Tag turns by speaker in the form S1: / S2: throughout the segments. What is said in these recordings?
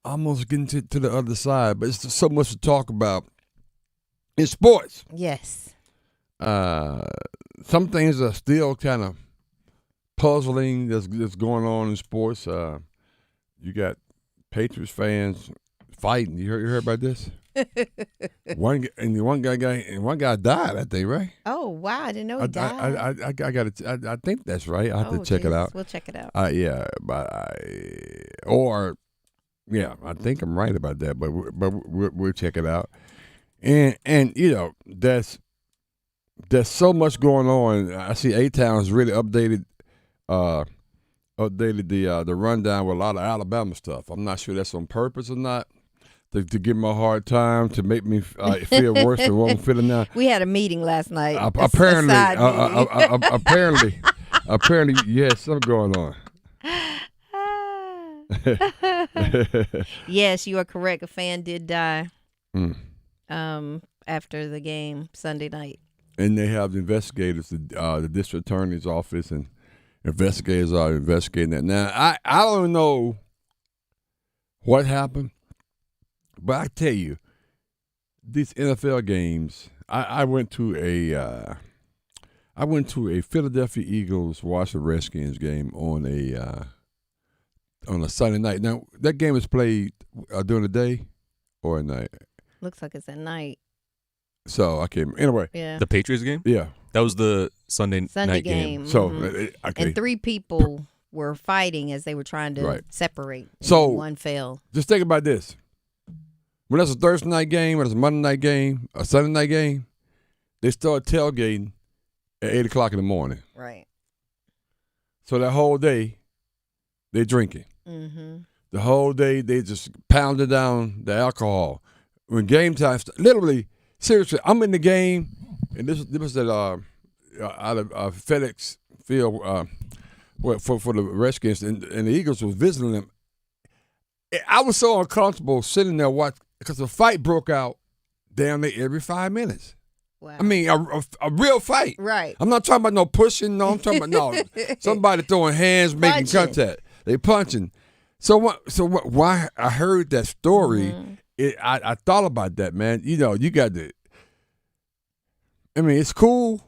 S1: almost getting to the other side, but it's so much to talk about in sports.
S2: Yes.
S1: Some things are still kind of puzzling that's going on in sports. You got Patriots fans fighting. You heard about this? one guy died, I think, right?
S2: Oh wow, I didn't know he died.
S1: I got it. I think that's right. I have to check it out.
S2: We'll check it out.
S1: Yeah, but I think I'm right about that. But we'll check it out. And there's so much going on. I see A-Town's really updated the rundown with a lot of Alabama stuff. I'm not sure that's on purpose or not. To give me a hard time, to make me feel worse than what I'm feeling now.
S2: We had a meeting last night.
S1: Apparently, you had something going on.
S2: Yes, you are correct. A fan did die after the game Sunday night.
S1: And they have the investigators, the district attorney's office, and investigators are investigating that. Now, I don't know what happened. But I tell you, these NFL games. I went to a Philadelphia Eagles Washington Redskins game on a Sunday night. Now that game is played during the day or at night.
S2: Looks like it's at night.
S1: So I can't. Anyway,
S2: yeah.
S3: The Patriots game.
S1: Yeah,
S3: that was the Sunday night game.
S1: So
S2: and 3 people were fighting as they were trying to separate.
S1: So
S2: one fell.
S1: Just think about this. When it's a Thursday night game, when it's a Monday night game, a Sunday night game, they start tailgating at 8 o'clock in the morning.
S2: Right.
S1: So that whole day, they're drinking.
S2: Mm-hmm.
S1: The whole day, they just pounded down the alcohol. When game time, literally, seriously, I'm in the game, and this was at out of FedEx Field for the Redskins, and the Eagles was visiting them. I was so uncomfortable sitting there watching because a fight broke out down there every 5 minutes.
S2: Wow.
S1: I mean, a real fight.
S2: Right.
S1: I'm not talking about no pushing. No, I'm talking about somebody throwing hands, making contact. They punching. So why I heard that story, I thought about that, man. You got to. I mean, it's cool.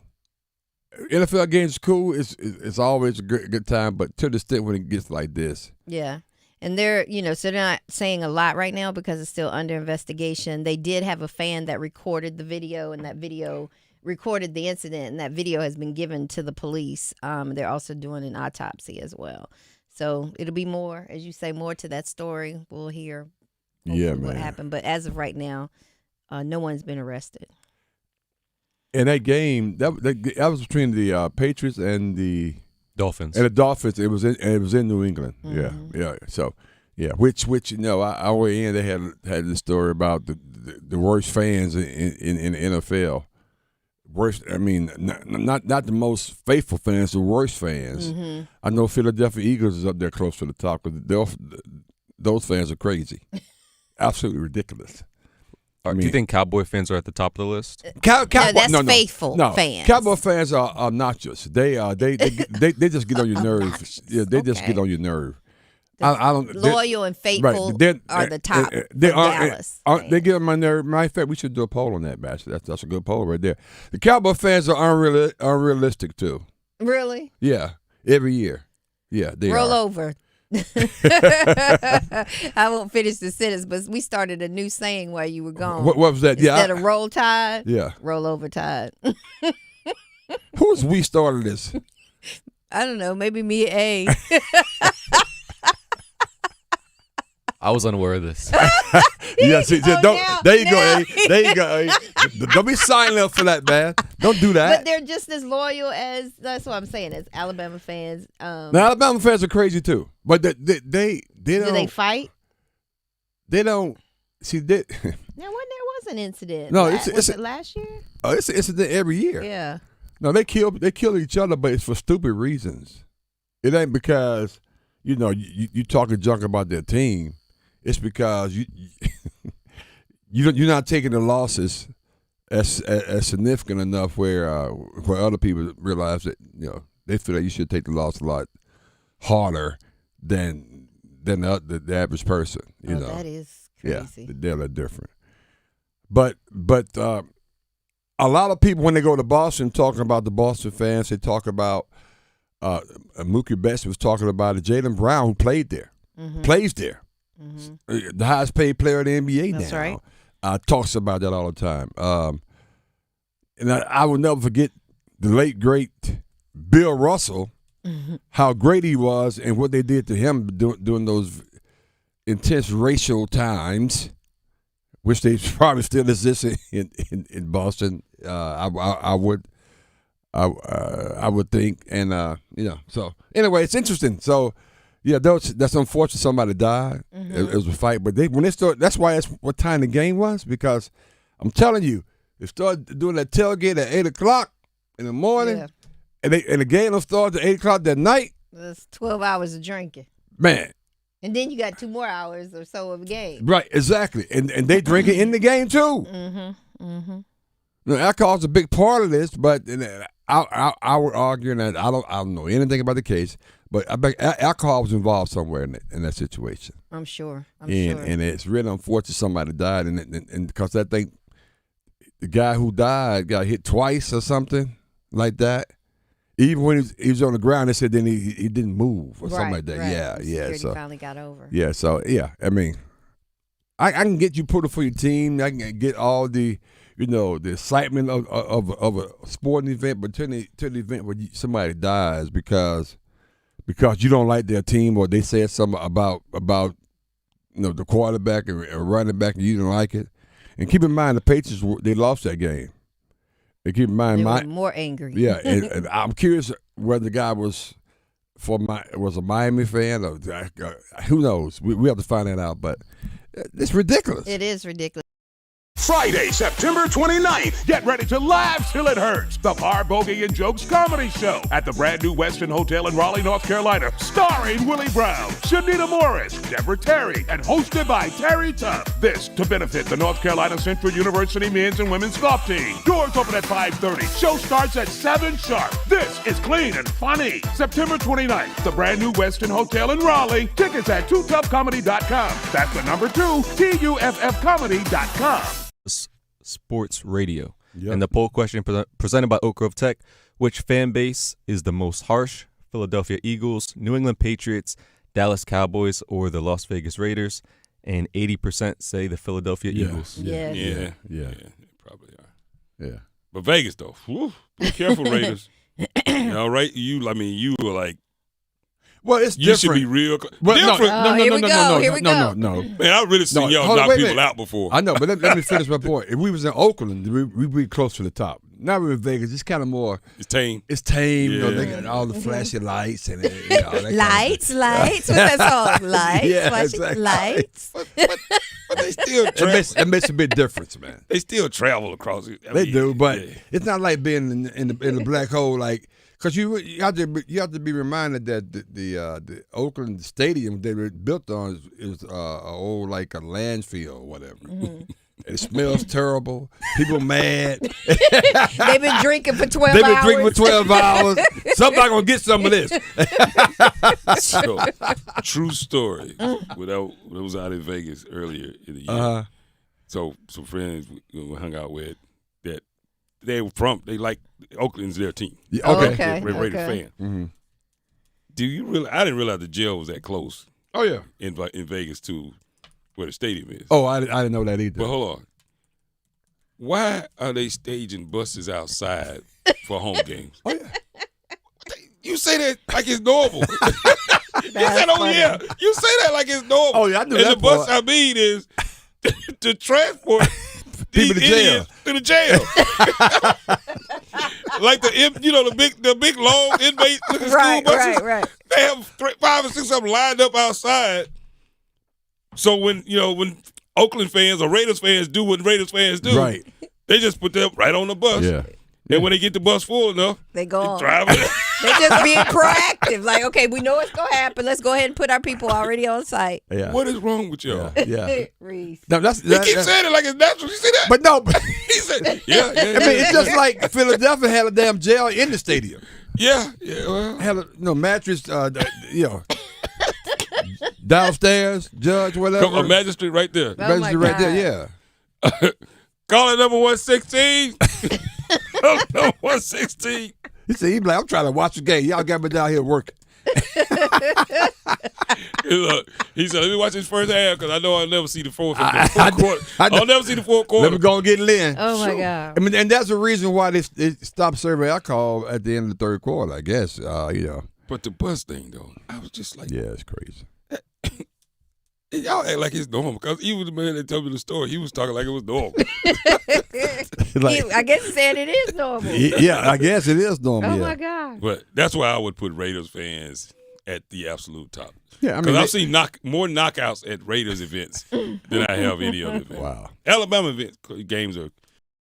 S1: NFL games cool. It's always a good time, but to the extent when it gets like this.
S2: Yeah. And they're, so they're not saying a lot right now because it's still under investigation. They did have a fan that recorded the video, and that video recorded the incident, and that video has been given to the police. They're also doing an autopsy as well. So it'll be more, as you say, more to that story. We'll hear what happened. But as of right now, no one's been arrested.
S1: And that game, that was between the Patriots and the
S3: Dolphins.
S1: And the Dolphins, it was in New England.
S2: Mm-hmm.
S1: Yeah. So, which I weigh in. They had this story about the worst fans in the NFL. Worst. I mean, not the most faithful fans, the worst fans.
S2: Mm-hmm.
S1: I know Philadelphia Eagles is up there close to the top because those fans are crazy, absolutely ridiculous.
S3: Do you think Cowboy fans are at the top of the list?
S2: That's faithful fans.
S1: Cowboy fans are obnoxious. They just get on your nerves. Yeah, they just get on your nerve. I don't.
S2: Loyal and faithful are the top. Dallas.
S1: They get on my nerve. Matter of fact, we should do a poll on that, Bash. That's a good poll right there. The Cowboy fans are unrealistic too.
S2: Really?
S1: Yeah, every year. Yeah, they
S2: roll
S1: are.
S2: over. I won't finish the sentence, but we started a new saying while you were gone.
S1: What was that?
S2: Instead of roll tide,
S1: roll
S2: over tide.
S1: Who's we started this?
S2: I don't know. Maybe me and A.
S3: I was unaware of this.
S1: There you go, A. There you go, A. Don't be signing up for that, man. Don't do that.
S2: But they're just as loyal as, that's what I'm saying, as Alabama fans.
S1: Now, Alabama fans are crazy too, but they don't.
S2: Do they fight?
S1: They don't. See that.
S2: Now, when there was an incident.
S1: No,
S2: was it last year?
S1: Oh, it's an incident every year.
S2: Yeah.
S1: No, they kill each other, but it's for stupid reasons. It ain't because you talking junk about their team. It's because you're not taking the losses as significant enough where other people realize that they feel that you should take the loss a lot harder than than the average person. You know,
S2: that is crazy.
S1: Yeah, they're different. But a lot of people, when they go to Boston, talking about the Boston fans, they talk about Mookie Betts was talking about it. Jaylen Brown, who played there, plays there, the highest paid player in the NBA
S2: That's
S1: now.
S2: right.
S1: Talks about that all the time. And I will never forget the late great Bill Russell, how great he was, and what they did to him during those intense racial times, which they probably still exist in Boston. I would think, and So anyway, it's interesting. So yeah, that's unfortunate. Somebody died. It was a fight, but when they started, that's why that's what time the game was, because I'm telling you, they started doing that tailgate at 8:00 in the morning, and the game will start at 8:00 that night.
S2: That's 12 hours of drinking.
S1: Man.
S2: And then you got 2 more hours or so of a game.
S1: Right, exactly. And they drink it in the game too. Now, alcohol's a big part of this, but I would argue that I don't know anything about the case, but I bet alcohol was involved somewhere in that situation.
S2: I'm sure.
S1: And it's really unfortunate somebody died, and because that thing, the guy who died got hit twice or something like that. Even when he was on the ground, they said then he didn't move or something like that.
S2: Right.
S1: Yeah.
S2: Security
S1: So
S2: finally got over.
S1: yeah, so yeah, I mean, I can get you put it for your team. I can get all the the excitement of a sporting event, but to the event where somebody dies because you don't like their team, or they said something about the quarterback or running back, and you don't like it. And keep in mind, the Patriots, they lost that game. And keep in mind,
S2: they were more angry.
S1: Yeah, and I'm curious whether the guy was a Miami fan, or who knows. We have to find that out, but it's ridiculous.
S2: It is ridiculous.
S4: Friday, September 29th. Get ready to laugh till it hurts. The Bar Bogey and Jokes Comedy Show at the brand new Westin Hotel in Raleigh, North Carolina. Starring Willie Brown, Shanita Morris, Deborah Terry, and hosted by Terry Tubb. This to benefit the North Carolina Central University men's and women's golf team. Doors open at 5:30. Show starts at 7 sharp. This is clean and funny. September 29th, the brand new Westin Hotel in Raleigh. Tickets at 2toughcomedy.com. That's the number 2, TUFFcomedy.com.
S3: Sports Radio.
S1: Yep.
S3: And the poll question presented by Oak Grove Tech: which fan base is the most harsh? Philadelphia Eagles, New England Patriots, Dallas Cowboys, or the Las Vegas Raiders? And 80% say the Philadelphia Eagles.
S2: Yeah.
S5: They probably are.
S1: Yeah.
S5: But Vegas though, whew, be careful, Raiders. Right? You were like,
S1: well, it's
S5: you
S1: different.
S5: should be real
S1: Well,
S5: different.
S1: No.
S5: Man, I really seen y'all knock people out before.
S1: I know, but let me finish my point. If we was in Oakland, we'd be close to the top. Now we're in Vegas. It's kind of more.
S5: It's tame.
S1: It's tame.
S5: Yeah.
S1: They got all the flashy lights and
S2: Lights. What's that song? Lights.
S1: Yeah,
S2: Flashing
S1: exactly.
S2: lights.
S5: But they still travel.
S1: It makes a big difference, man.
S5: They still travel across it.
S1: They do, but it's not like being in the black hole, like. Because you have to be reminded that the Oakland Stadium they were built on is old like a landfill or whatever. It smells terrible. People mad.
S2: They've been drinking for 12 hours.
S1: They've been drinking for 12 hours. Somebody gonna get some of this.
S5: So, true story. When I was out in Vegas earlier in the year, so some friends we hung out with that they like Oakland's their team.
S1: Yeah, okay.
S5: They're a Raider fan.
S1: Mm-hmm.
S5: Do you really? I didn't realize the jail was that close.
S1: Oh yeah,
S5: in Vegas to where the stadium is.
S1: Oh, I didn't know that either.
S5: But hold on, why are they staging buses outside for home games?
S1: Oh yeah.
S5: You say that like it's normal. You said, "Oh yeah," you say that like it's normal.
S1: Oh yeah, I knew
S5: and
S1: that
S5: the bus
S1: part.
S5: I mean is to transport
S1: people to jail.
S5: To the jail. Like the big long inmate looking school buses.
S2: Right.
S5: They have 5 or 6 of them lined up outside. So when Oakland fans or Raiders fans do what Raiders fans do,
S1: right,
S5: they just put them right on the bus.
S1: Yeah.
S5: And when they get the bus full enough,
S2: they go on.
S5: Drive it.
S2: They're just being proactive. Like, okay, we know what's going to happen. Let's go ahead and put our people already on site.
S1: Yeah.
S5: What is wrong with y'all?
S1: Yeah.
S2: Reese.
S1: No,
S5: He keeps saying it like it's natural. You see that?
S1: But no.
S5: He said, yeah.
S1: I mean, it's just like Philadelphia had a damn jail in the stadium.
S5: Yeah. Well,
S1: Had a mattress. downstairs, judge, whatever.
S5: Come, a magistrate right there.
S2: Oh, my
S1: Register right there,
S2: God.
S1: yeah.
S5: Call it number 116. Number 116.
S1: He said, he be like, I'm trying to watch the game. Y'all got me down here working.
S5: Look, he said, let me watch this first half because I know I'll never see the fourth quarter. I'll never see the fourth quarter.
S1: Let me go and get Lynn.
S2: Oh my God.
S1: I mean, and that's the reason why they stopped serving alcohol at the end of the third quarter, I guess.
S5: But the bus thing, though, I was just like,
S1: Yeah, it's crazy.
S5: y'all act like it's normal. Because even the man that told me the story, he was talking like it was normal.
S1: Like,
S2: I guess he said it is normal.
S1: yeah, I guess it is normal.
S2: Oh
S1: yeah.
S2: my God.
S5: But that's why I would put Raiders fans at the absolute top.
S1: Yeah, I
S5: Because
S1: mean,
S5: I've seen more knockouts at Raiders events than I have any other event.
S1: Wow.
S5: Alabama events games are